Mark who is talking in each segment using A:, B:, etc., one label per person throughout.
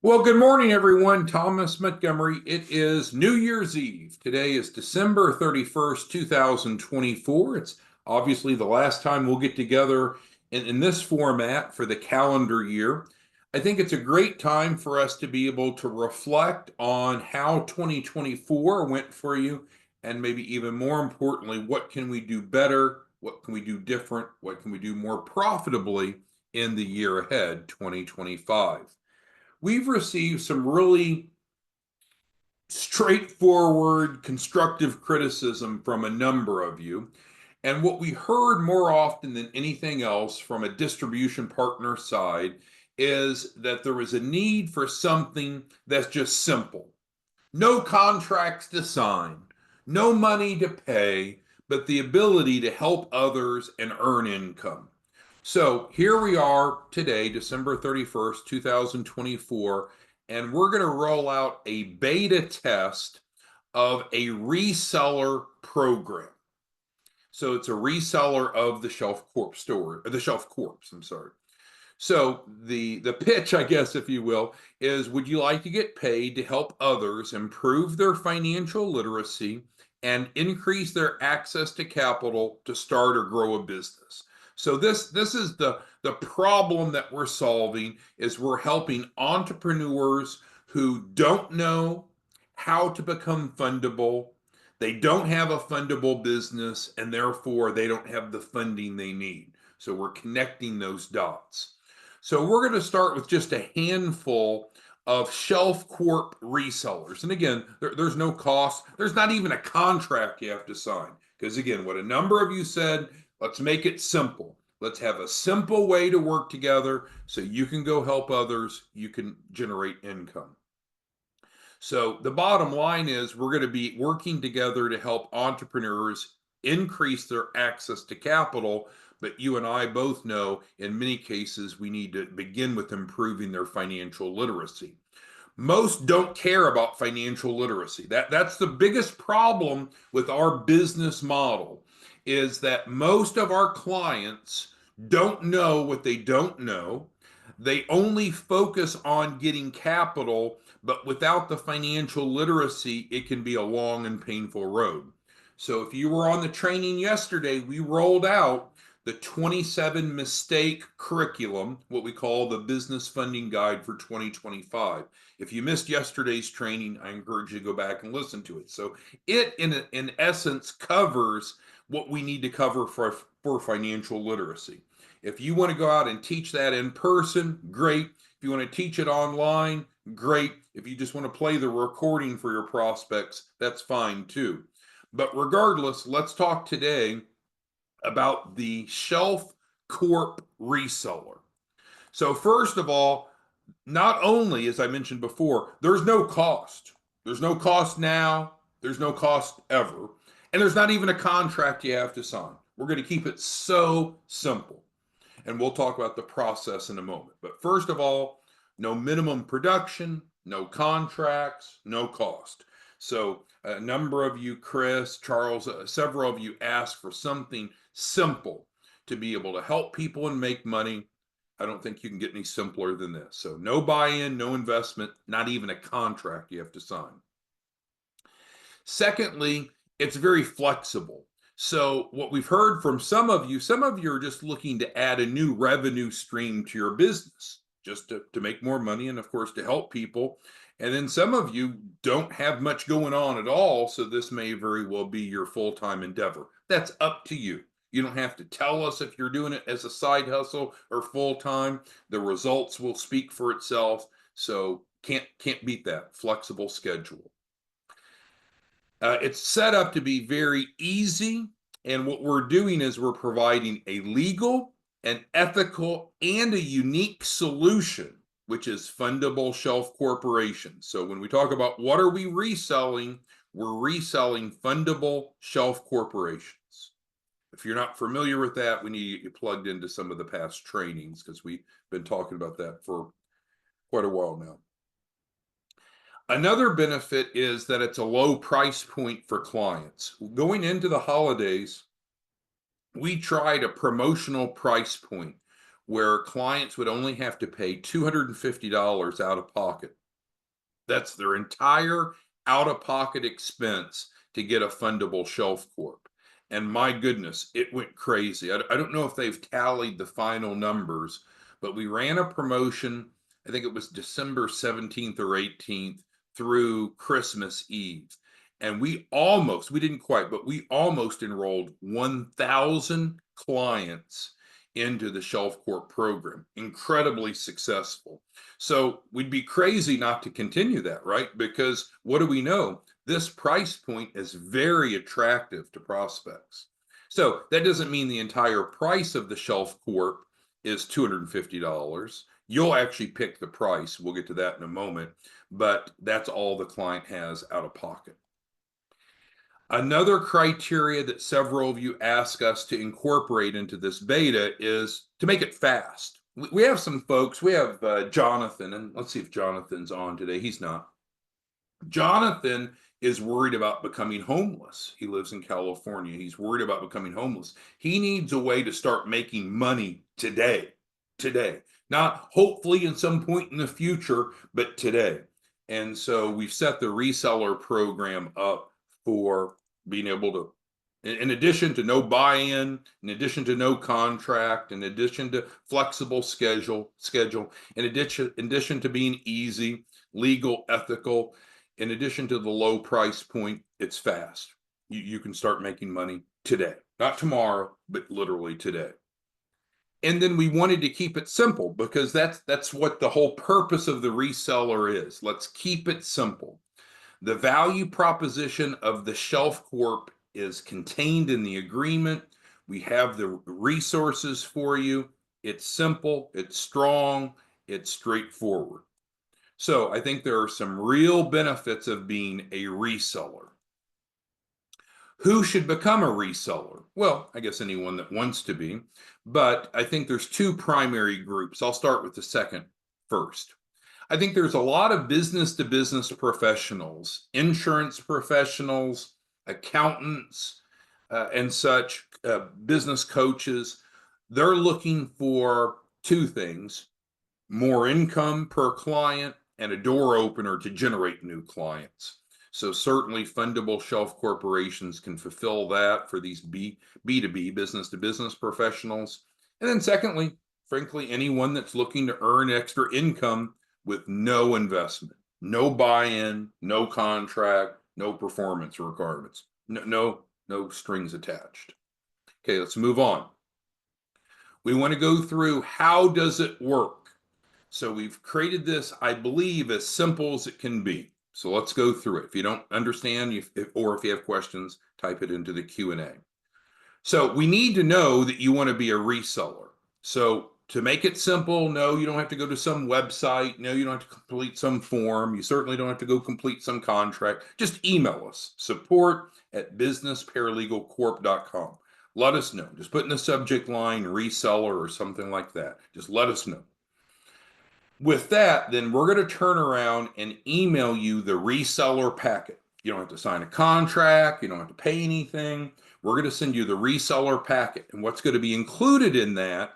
A: Well, good morning, everyone. Thomas Montgomery. It is New Year's Eve. Today is December 31st, 2024. It's obviously the last time we'll get together in this format for the calendar year. I think it's a great time for us to be able to reflect on how 2024 went for you, and maybe even more importantly, what can we do better? What can we do different? What can we do more profitably in the year ahead, 2025? We've received some really straightforward, constructive criticism from a number of you. And what we heard more often than anything else from a distribution partner side is that there was a need for something that's just simple. No contracts to sign, no money to pay, but the ability to help others and earn income. So here we are today, December 31st, 2024, and we're going to roll out a beta test of a reseller program. So it's a reseller of the Shelf Corp store, or the Shelf Corps, I'm sorry. So the pitch, I guess, if you will, is would you like to get paid to help others improve their financial literacy and increase their access to capital to start or grow a business? So this is the problem that we're solving is we're helping entrepreneurs who don't know how to become fundable. They don't have a fundable business, and therefore they don't have the funding they need. So we're connecting those dots. So we're going to start with just a handful of Shelf Corp resellers. And again, there's no cost. There's not even a contract you have to sign. Because again, what a number of you said, let's make it simple. Let's have a simple way to work together so you can go help others, you can generate income. So the bottom line is we're going to be working together to help entrepreneurs increase their access to capital. But you and I both know in many cases we need to begin with improving their financial literacy. Most don't care about financial literacy. That's the biggest problem with our business model is that most of our clients don't know what they don't know. They only focus on getting capital, but without the financial literacy, it can be a long and painful road. So if you were on the training yesterday, we rolled out the 27 mistake curriculum, what we call the business funding guide for 2025. If you missed yesterday's training, I encourage you to go back and listen to it. So it, in essence, covers what we need to cover for financial literacy. If you want to go out and teach that in person, great. If you want to teach it online, great. If you just want to play the recording for your prospects, that's fine too. But regardless, let's talk today about the Shelf Corp Reseller. So first of all, not only, as I mentioned before, there's no cost. There's no cost now. There's no cost ever. And there's not even a contract you have to sign. We're going to keep it so simple. And we'll talk about the process in a moment. But first of all, no minimum production, no contracts, no cost. So a number of you, Chris, Charles, several of you asked for something simple to be able to help people and make money. I don't think you can get any simpler than this. So no buy-in, no investment, not even a contract you have to sign. Secondly, it's very flexible. So what we've heard from some of you are just looking to add a new revenue stream to your business, just to make more money and of course to help people. And then some of you don't have much going on at all, so this may very well be your full-time endeavor. That's up to you. You don't have to tell us if you're doing it as a side hustle or full-time. The results will speak for itself. So can't beat that flexible schedule. It's set up to be very easy. And what we're doing is we're providing a legal, an ethical, and a unique solution, which is Fundable Shelf Corporation. So when we talk about what are we reselling, we're reselling Fundable Shelf Corporations. If you're not familiar with that, we need to get you plugged into some of the past trainings because we've been talking about that for quite a while now. Another benefit is that it's a low price point for clients. Going into the holidays, we tried a promotional price point where clients would only have to pay $250 out of pocket. That's their entire out-of-pocket expense to get a Fundable Shelf Corp. And my goodness, it went crazy. I don't know if they've tallied the final numbers, but we ran a promotion, I think it was December 17th or 18th through Christmas Eve. And we didn't quite, but we almost enrolled 1,000 clients into the Shelf Corp program. Incredibly successful. So we'd be crazy not to continue that, right? Because what do we know? This price point is very attractive to prospects. So that doesn't mean the entire price of the Shelf Corp is $250. You'll actually pick the price. We'll get to that in a moment, but that's all the client has out of pocket. Another criteria that several of you ask us to incorporate into this beta is to make it fast. We have some folks, we have Jonathan, and let's see if Jonathan's on today. He's not. Jonathan is worried about becoming homeless. He lives in California. He's worried about becoming homeless. He needs a way to start making money today. Not hopefully in some point in the future, but today. And so we've set the reseller program up for being able to, in addition to no buy-in, in addition to no contract, in addition to flexible schedule, in addition to being easy, legal, ethical, in addition to the low price point, it's fast. You can start making money today, not tomorrow, but literally today. And then we wanted to keep it simple because that's what the whole purpose of the reseller is. Let's keep it simple. The value proposition of the Shelf Corp is contained in the agreement. We have the resources for you. It's simple, it's strong, it's straightforward. So I think there are some real benefits of being a reseller. Who should become a reseller? Well, I guess anyone that wants to be, but I think there's two primary groups. I'll start with the second first. I think there's a lot of business-to-business professionals, insurance professionals, accountants, and such, business coaches. They're looking for two things: more income per client and a door opener to generate new clients. So certainly Fundable Shelf Corporations can fulfill that for these B2B, business-to-business professionals. And then secondly, frankly, anyone that's looking to earn extra income with no investment, no buy-in, no contract, no performance requirements, no strings attached. Okay, let's move on. We want to go through how does it work. So we've created this, I believe, as simple as it can be. So let's go through it. If you don't understand, or if you have questions, type it into the Q&A. So we need to know that you want to be a reseller. So to make it simple, no, you don't have to go to some website. No, you don't have to complete some form. You certainly don't have to go complete some contract. Just email us, support@businessparalegalcorp.com. Let us know. Just put in the subject line reseller or something like that. Just let us know. With that, then we're going to turn around and email you the reseller packet. You don't have to sign a contract. You don't have to pay anything. We're going to send you the reseller packet. And what's going to be included in that,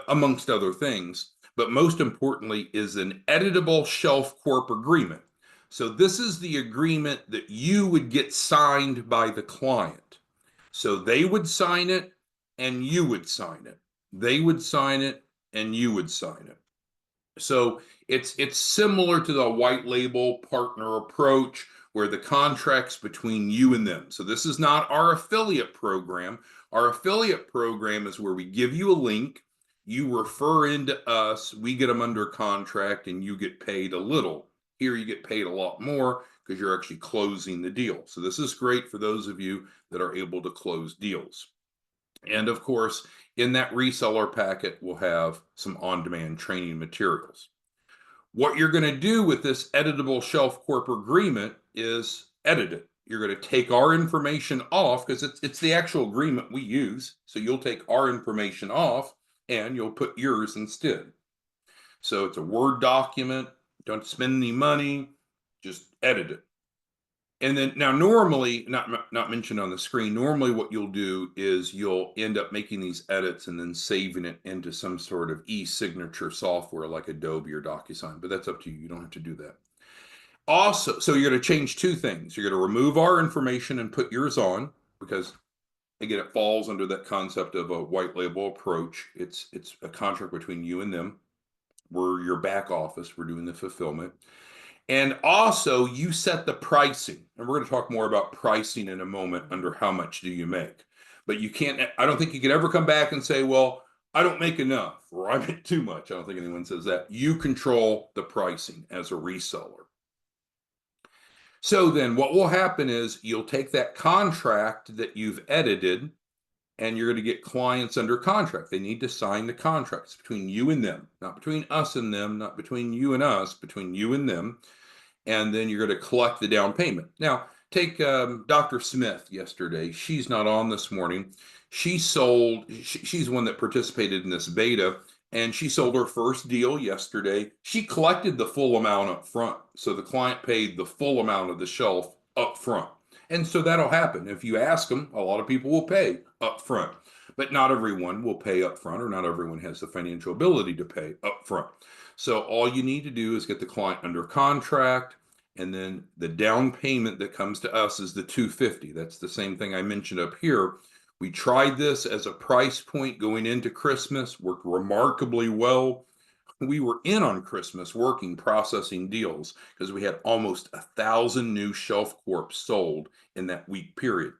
A: amongst other things, but most importantly, is an editable Shelf Corp agreement. So this is the agreement that you would get signed by the client. So they would sign it and you would sign it. They would sign it and you would sign it. So it's similar to the white label partner approach where the contract's between you and them. So this is not our affiliate program. Our affiliate program is where we give you a link, you refer into us, we get them under contract, and you get paid a little. Here you get paid a lot more because you're actually closing the deal. So this is great for those of you that are able to close deals. And of course, in that reseller packet, we'll have some on-demand training materials. What you're going to do with this editable Shelf Corp agreement is edit it. You're going to take our information off because it's the actual agreement we use. So you'll take our information off and you'll put yours instead. So it's a Word document. Don't spend any money. Just edit it. And then now normally, not mentioned on the screen, normally what you'll do is you'll end up making these edits and then saving it into some sort of e-signature software like Adobe or DocuSign, but that's up to you. You don't have to do that. Also, so you're going to change two things. You're going to remove our information and put yours on because again, it falls under that concept of a white label approach. It's a contract between you and them. We're your back office. We're doing the fulfillment. And also, you set the pricing. And we're going to talk more about pricing in a moment under how much do you make. But you can't, I don't think you can ever come back and say, well, I don't make enough or I make too much. I don't think anyone says that. You control the pricing as a reseller. So then what will happen is you'll take that contract that you've edited and you're going to get clients under contract. They need to sign the contracts between you and them, not between us and them, not between you and us, between you and them. And then you're going to collect the down payment. Now, take Dr. Smith yesterday. She's not on this morning. She's one that participated in this beta, and she sold her first deal yesterday. She collected the full amount up front. So the client paid the full amount of the shelf up front. And so that'll happen. If you ask them, a lot of people will pay up front, but not everyone will pay up front, or not everyone has the financial ability to pay up front. So all you need to do is get the client under contract, and then the down payment that comes to us is the $250. That's the same thing I mentioned up here. We tried this as a price point going into Christmas, worked remarkably well. We were in on Christmas working, processing deals because we had almost 1,000 new Shelf Corps sold in that week period.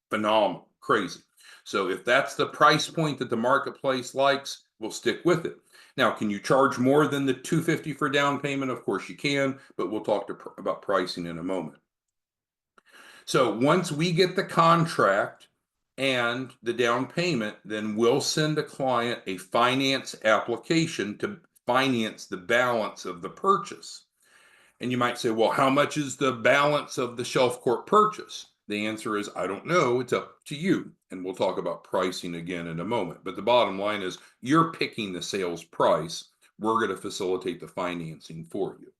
A: Phenomenal, crazy. So if that's the price point that the marketplace likes, we'll stick with it. Now, can you charge more than the $250 for down payment? Of course you can, but we'll talk about pricing in a moment. So once we get the contract and the down payment, then we'll send a client a finance application to finance the balance of the purchase. And you might say, well, how much is the balance of the Shelf Corp purchase? The answer is, I don't know. It's up to you. And we'll talk about pricing again in a moment. But the bottom line is you're picking the sales price. We're going to facilitate the financing for you.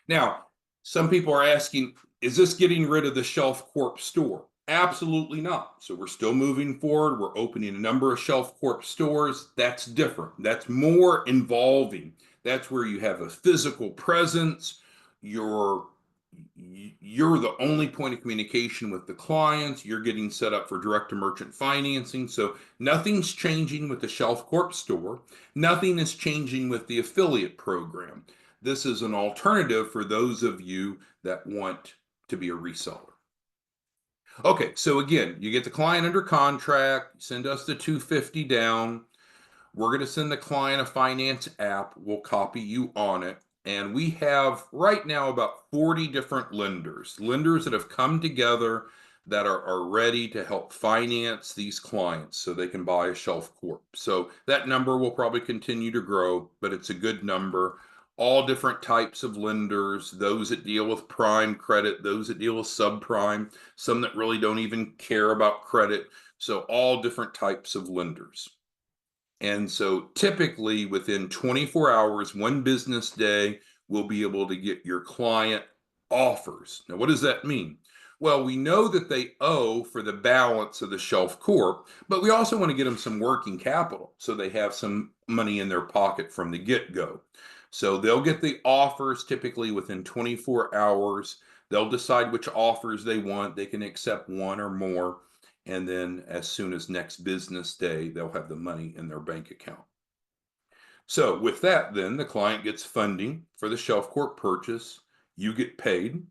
A: Now, some people are asking, is this getting rid of the Shelf Corp store? Absolutely not. So we're still moving forward. We're opening a number of Shelf Corp stores. That's different. That's more involving. That's where you have a physical presence. You're the only point of communication with the clients. You're getting set up for direct to merchant financing. So nothing's changing with the Shelf Corp store. Nothing is changing with the affiliate program. This is an alternative for those of you that want to be a reseller. Okay, so again, you get the client under contract, send us the $250 down. We're going to send the client a finance app. We'll copy you on it. And we have right now about 40 different lenders that have come together that are ready to help finance these clients so they can buy a Shelf Corp. So that number will probably continue to grow, but it's a good number. All different types of lenders, those that deal with prime credit, those that deal with subprime, some that really don't even care about credit. So all different types of lenders. And so typically within 24 hours, one business day, we'll be able to get your client offers. Now, what does that mean? Well, we know that they owe for the balance of the Shelf Corp, but we also want to get them some working capital so they have some money in their pocket from the get-go. So they'll get the offers typically within 24 hours. They'll decide which offers they want. They can accept one or more. And then as soon as next business day, they'll have the money in their bank account. So with that, then the client gets funding for the Shelf Corp purchase. You get paid.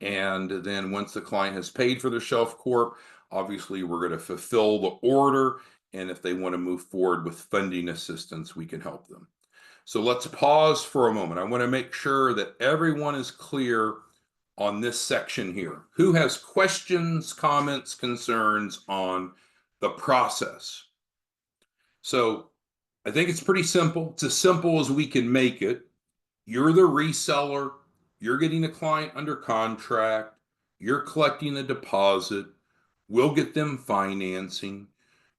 A: And then once the client has paid for the Shelf Corp, obviously we're going to fulfill the order. And if they want to move forward with funding assistance, we can help them. So let's pause for a moment. I want to make sure that everyone is clear on this section here. Who has questions, comments, concerns on the process? So I think it's pretty simple. It's as simple as we can make it. You're the reseller. You're getting the client under contract. You're collecting the deposit. We'll get them financing.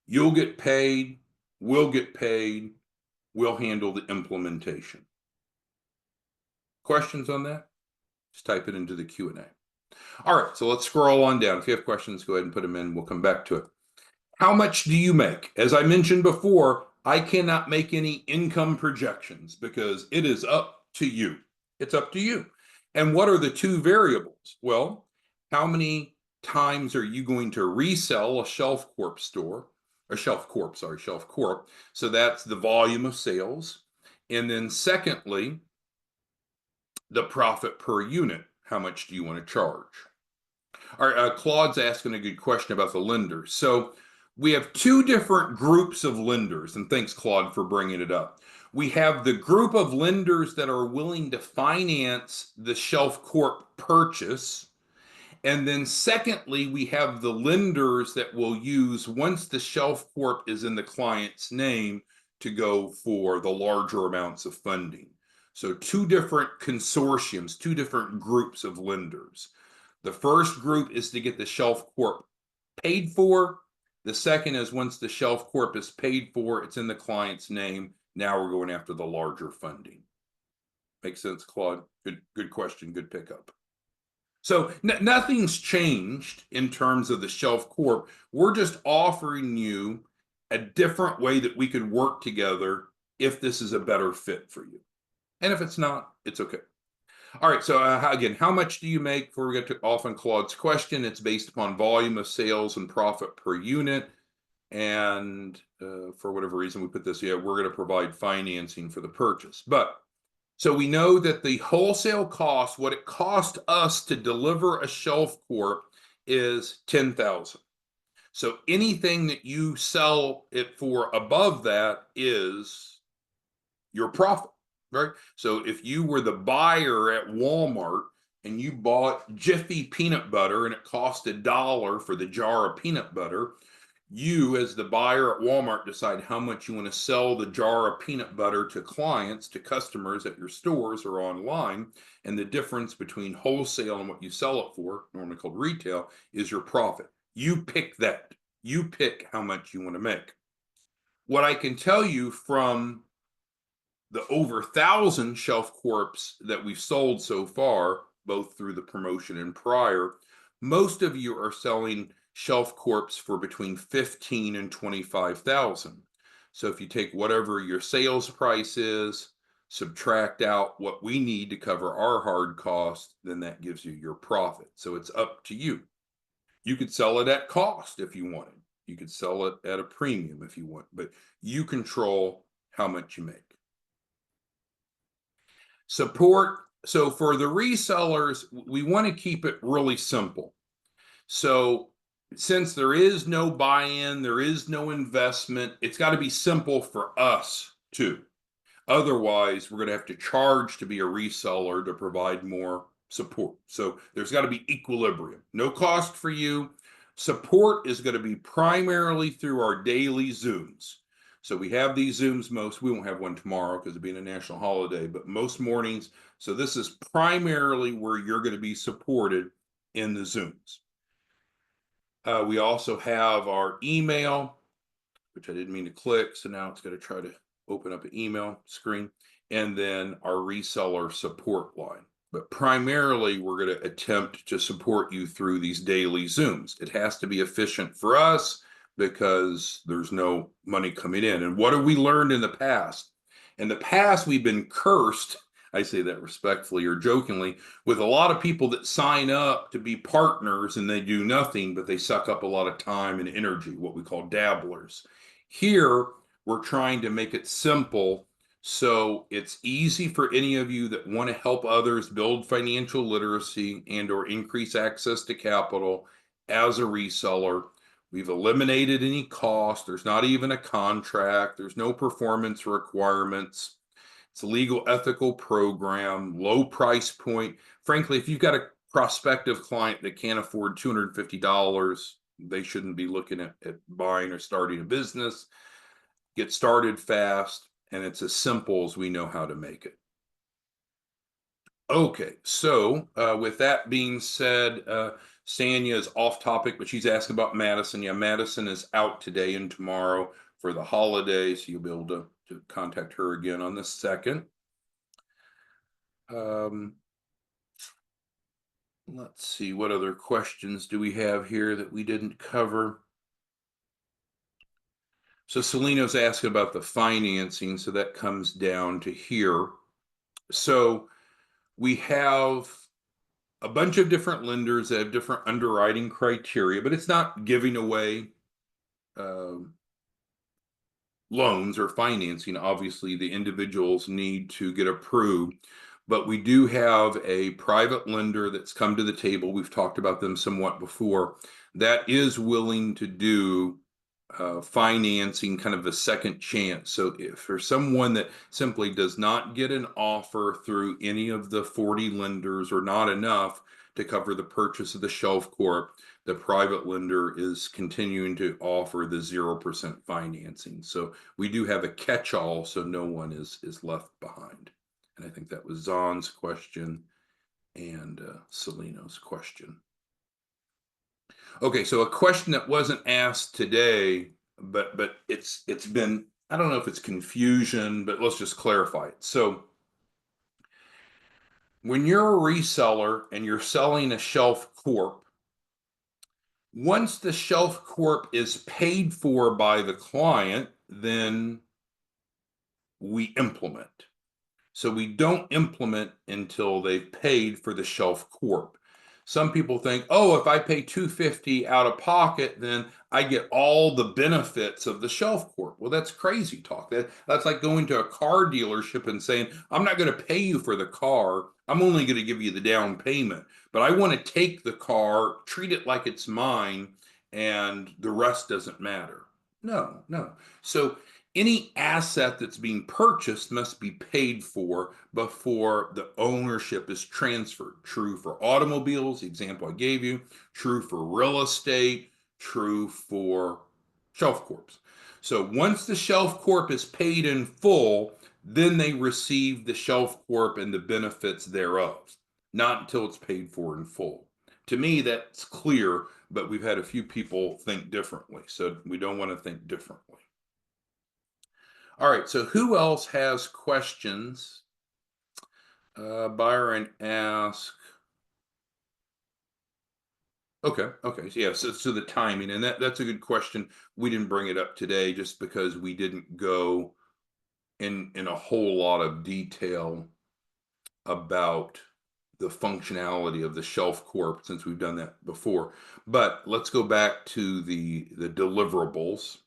A: You'll get paid. We'll get paid. We'll handle the implementation. Questions on that? Just type it into the Q&A. All right, so let's scroll on down. If you have questions, go ahead and put them in. We'll come back to it. How much do you make? As I mentioned before, I cannot make any income projections because it is up to you. It's up to you. And what are the two variables? Well, how many times are you going to resell a Shelf Corp store, a Shelf Corp, sorry, Shelf Corp. So that's the volume of sales. And then secondly, the profit per unit. How much do you want to charge? All right, Claude's asking a good question about the lenders. So we have two different groups of lenders, and thanks, Claude, for bringing it up. We have the group of lenders that are willing to finance the Shelf Corp purchase. And then secondly, we have the lenders that will use, once the Shelf Corp is in the client's name, to go for the larger amounts of funding. So two different consortiums, two different groups of lenders. The first group is to get the Shelf Corp paid for. The second is once the Shelf Corp is paid for, it's in the client's name. Now we're going after the larger funding. Make sense, Claude? Good question, good pickup. So nothing's changed in terms of the Shelf Corp. We're just offering you a different way that we could work together if this is a better fit for you. And if it's not, it's okay. All right, so again, how much do you make? Before we get to often Claude's question, it's based upon volume of sales and profit per unit. And for whatever reason we put this, we're going to provide financing for the purchase. But so we know that the wholesale cost, what it cost us to deliver a Shelf Corp is $10,000. So anything that you sell it for above that is your profit, right? So if you were the buyer at Walmart and you bought Jiffy peanut butter and it cost $1 for the jar of peanut butter, you as the buyer at Walmart decide how much you want to sell the jar of peanut butter to clients, to customers at your stores or online. And the difference between wholesale and what you sell it for, normally called retail, is your profit. You pick that. You pick how much you want to make. What I can tell you from the over 1,000 Shelf Corps that we've sold so far, both through the promotion and prior, most of you are selling Shelf Corps for between 15 and 25,000. So if you take whatever your sales price is, subtract out what we need to cover our hard costs, then that gives you your profit. So it's up to you. You could sell it at cost if you wanted. You could sell it at a premium if you want, but you control how much you make. Support. So for the resellers, we want to keep it really simple. So since there is no buy-in, there is no investment, it's got to be simple for us too. Otherwise, we're going to have to charge to be a reseller to provide more support. So there's got to be equilibrium. No cost for you. Support is going to be primarily through our daily Zooms. So we have these Zooms we won't have one tomorrow because of being a national holiday, but most mornings. So this is primarily where you're going to be supported in the Zooms. We also have our email, which I didn't mean to click. So now it's going to try to open up an email screen, and then our reseller support line. But primarily, we're going to attempt to support you through these daily Zooms. It has to be efficient for us because there's no money coming in. And what have we learned in the past? In the past, we've been cursed, I say that respectfully or jokingly, with a lot of people that sign up to be partners and they do nothing, but they suck up a lot of time and energy, what we call dabblers. Here, we're trying to make it simple so it's easy for any of you that want to help others build financial literacy and or increase access to capital as a reseller. We've eliminated any cost. There's not even a contract. There's no performance requirements. It's a legal, ethical program, low price point. Frankly, if you've got a prospective client that can't afford $250, they shouldn't be looking at buying or starting a business. Get started fast, and it's as simple as we know how to make it. Okay, so with that being said, Sanya is off topic, but she's asking about Madison. Yeah, Madison is out today and tomorrow for the holidays. So you'll be able to contact her again on the 2nd. Let's see, what other questions do we have here that we didn't cover? So Celino's asking about the financing, so that comes down to here. So we have a bunch of different lenders that have different underwriting criteria, but it's not giving away um, loans or financing. Obviously, the individuals need to get approved, but we do have a private lender that's come to the table. We've talked about them somewhat before, that is willing to do financing, kind of a second chance. So if for someone that simply does not get an offer through any of the 40 lenders or not enough to cover the purchase of the Shelf Corp, the private lender is continuing to offer the 0% financing. So we do have a catch-all, so no one is left behind. And I think that was Zahn's question and Celino's question. Okay, so a question that wasn't asked today, but it's been, I don't know if it's confusion, but let's just clarify it. So when you're a reseller and you're selling a Shelf Corp, once the Shelf Corp is paid for by the client, then we implement. So we don't implement until they've paid for the Shelf Corp. Some people think, oh, if I pay $250 out of pocket, then I get all the benefits of the Shelf Corp. Well, that's crazy talk. That's like going to a car dealership and saying, I'm not going to pay you for the car. I'm only going to give you the down payment, but I want to take the car, treat it like it's mine, and the rest doesn't matter. No, no. So any asset that's being purchased must be paid for before the ownership is transferred. True for automobiles, the example I gave you, true for real estate, true for Shelf Corps. So once the Shelf Corp is paid in full, then they receive the Shelf Corp and the benefits thereof, not until it's paid for in full. To me, that's clear, but we've had a few people think differently, so we don't want to think differently. All right, so who else has questions? Byron asked. Okay, so yeah, so the timing, and that's a good question. We didn't bring it up today just because we didn't go in a whole lot of detail about the functionality of the Shelf Corp since we've done that before. But let's go back to the deliverables.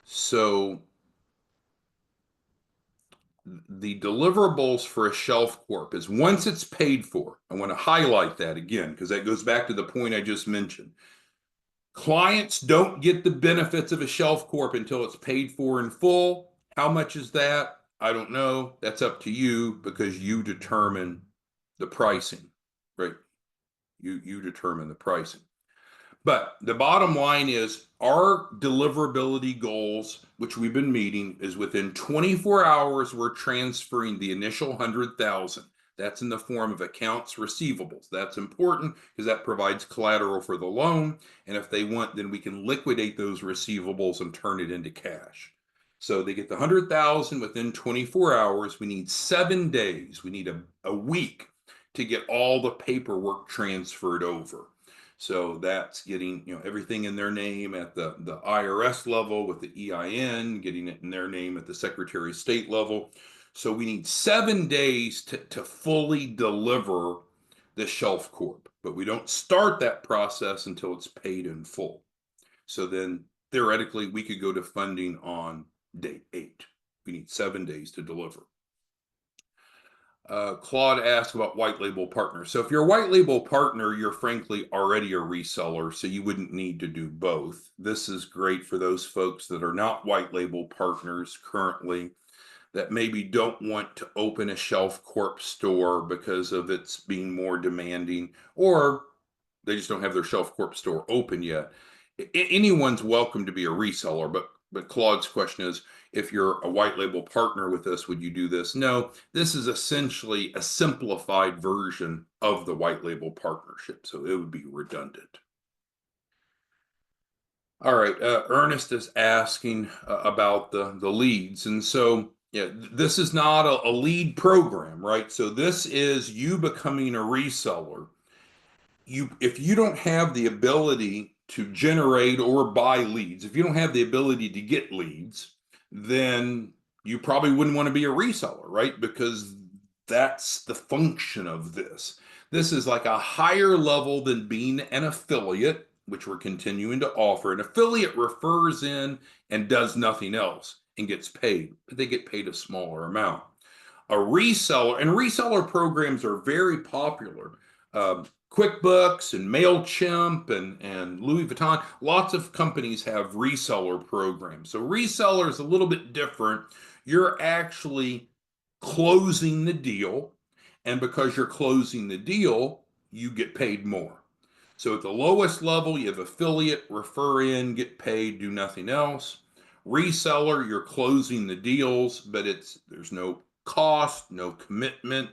A: So the deliverables for a Shelf Corp is once it's paid for. I want to highlight that again because that goes back to the point I just mentioned. Clients don't get the benefits of a Shelf Corp until it's paid for in full. How much is that? I don't know. That's up to you because you determine the pricing, right? You determine the pricing. But the bottom line is our deliverability goals, which we've been meeting, is within 24 hours, we're transferring the initial 100,000. That's in the form of accounts receivables. That's important because that provides collateral for the loan. And if they want, then we can liquidate those receivables and turn it into cash. So they get the 100,000 within 24 hours. We need 7 days. We need a week to get all the paperwork transferred over. So that's getting, everything in their name at the IRS level with the EIN, getting it in their name at the Secretary of State level. So we need 7 days to fully deliver the Shelf Corp, but we don't start that process until it's paid in full. So then theoretically, we could go to funding on day 8. We need 7 days to deliver. Claude asked about white label partners. So if you're a white label partner, you're frankly already a reseller, so you wouldn't need to do both. This is great for those folks that are not white label partners currently, that maybe don't want to open a Shelf Corp store because of its being more demanding, or they just don't have their Shelf Corp store open yet. Anyone's welcome to be a reseller, but Claude's question is, if you're a white label partner with us, would you do this? No, this is essentially a simplified version of the white label partnership, so it would be redundant. All right, Ernest is asking about the leads, and so yeah, this is not a lead program, right? So this is you becoming a reseller. if you don't have the ability to generate or buy leads, if you don't have the ability to get leads, then you probably wouldn't want to be a reseller, right? Because that's the function of this. This is like a higher level than being an affiliate, which we're continuing to offer. An affiliate refers in and does nothing else and gets paid, but they get paid a smaller amount. A reseller, and reseller programs are very popular. QuickBooks and MailChimp and Louis Vuitton, lots of companies have reseller programs. So reseller is a little bit different. You're actually closing the deal, and because you're closing the deal, you get paid more. So at the lowest level, you have affiliate, refer in, get paid, do nothing else. Reseller, you're closing the deals, but there's no cost, no commitment.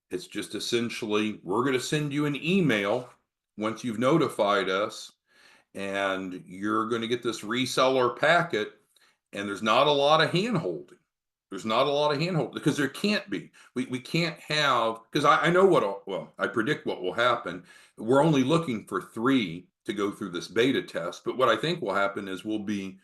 A: It's just essentially, we're going to send you an email once you've notified us, and you're going to get this reseller packet, and there's not a lot of hand holding. There's not a lot of hand holding because there can't be. We can't have, because I know well, I predict what will happen. We're only looking for 3 to go through this beta test, but what I think will happen is we'll be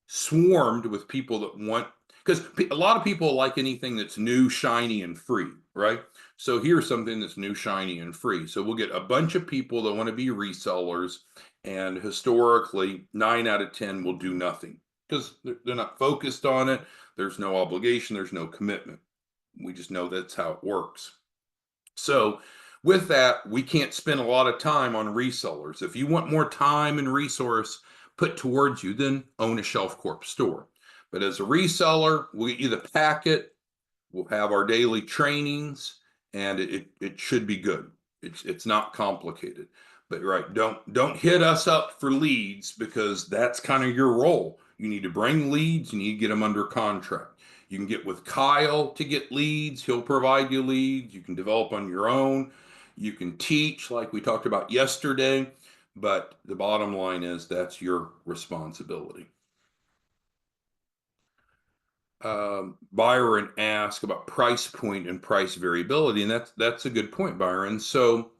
A: swarmed with people that want, because a lot of people like anything that's new, shiny, and free, right? So here's something that's new, shiny, and free. So we'll get a bunch of people that want to be resellers, and historically, 9 out of 10 will do nothing because they're not focused on it. There's no obligation, there's no commitment. We just know that's how it works. So with that, we can't spend a lot of time on resellers. If you want more time and resource put towards you, then own a Shelf Corp store. But as a reseller, we either pack it, we'll have our daily trainings, and it should be good. It's not complicated. But right, don't hit us up for leads, because that's kind of your role. You need to bring leads, you need to get them under contract. You can get with Kyle to get leads. He'll provide you leads. You can develop on your own. You can teach like we talked about yesterday, but the bottom line is that's your responsibility. Byron asked about price point and price variability, and that's a good point, Byron. So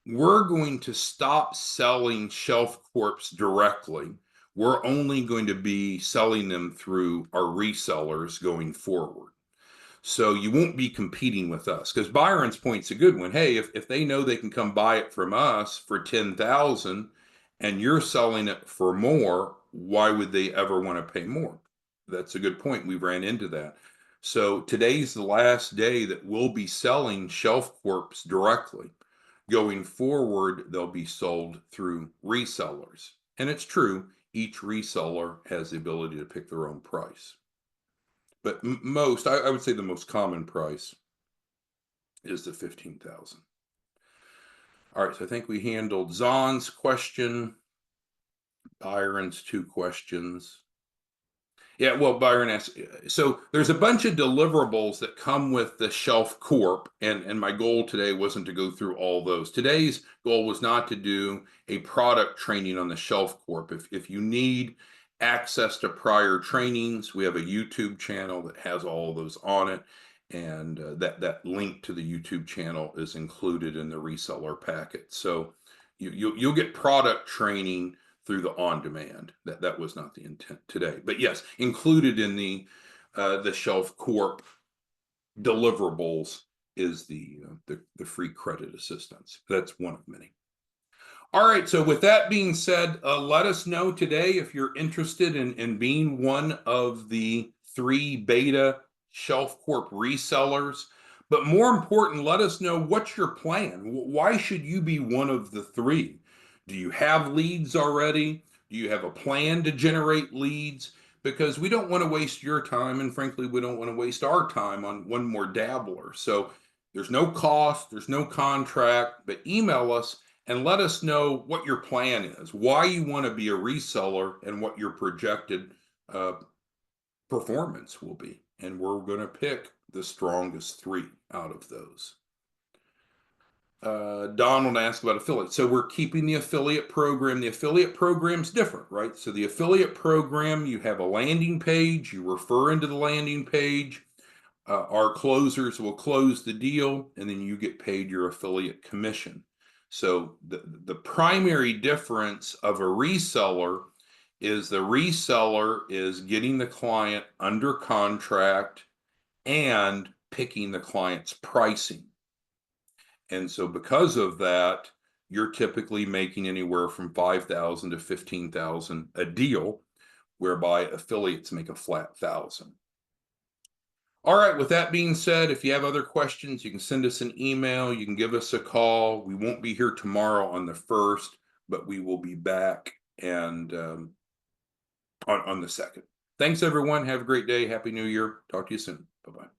A: we're going to stop selling Shelf Corps directly. We're only going to be selling them through our resellers going forward. So you won't be competing with us, because Byron's point's a good one. Hey, if they know they can come buy it from us for 10,000 and you're selling it for more, why would they ever want to pay more? That's a good point. We ran into that. So today's the last day that we'll be selling Shelf Corps directly. Going forward, they'll be sold through resellers. And it's true, each reseller has the ability to pick their own price. But I would say the most common price is the 15,000. All right, so I think we handled Zahn's question, Byron's 2 questions. Yeah, well, Byron asked, so there's a bunch of deliverables that come with the Shelf Corp, and my goal today wasn't to go through all those. Today's goal was not to do a product training on the Shelf Corp. If you need access to prior trainings, we have a YouTube channel that has all of those on it, and that link to the YouTube channel is included in the reseller packet. So you'll get product training through the on-demand. That was not the intent today, but yes, included in the Shelf Corp deliverables is the free credit assistance. That's one of many. All right, so with that being said, let us know today if you're interested in being one of the 3 beta Shelf Corp resellers. But more important, let us know what's your plan. Why should you be one of the 3? Do you have leads already? Do you have a plan to generate leads? Because we don't want to waste your time, and frankly, we don't want to waste our time on one more dabbler. So there's no cost, there's no contract, but email us and let us know what your plan is, why you want to be a reseller, and what your projected performance will be. And we're going to pick the strongest 3 out of those. Donald asked about affiliate. So we're keeping the affiliate program. The affiliate program's different, right? So the affiliate program, you have a landing page, you refer into the landing page. our closers will close the deal, and then you get paid your affiliate commission. So the primary difference of a reseller is the reseller is getting the client under contract and picking the client's pricing. And so because of that, you're typically making anywhere from $5,000 to $15,000 a deal, whereby affiliates make a flat $1,000. All right, with that being said, if you have other questions, you can send us an email, you can give us a call. We won't be here tomorrow on the 1st, but we will be back and on the 2nd. Thanks, everyone. Have a great day. Happy New Year. Talk to you soon. Bye-bye.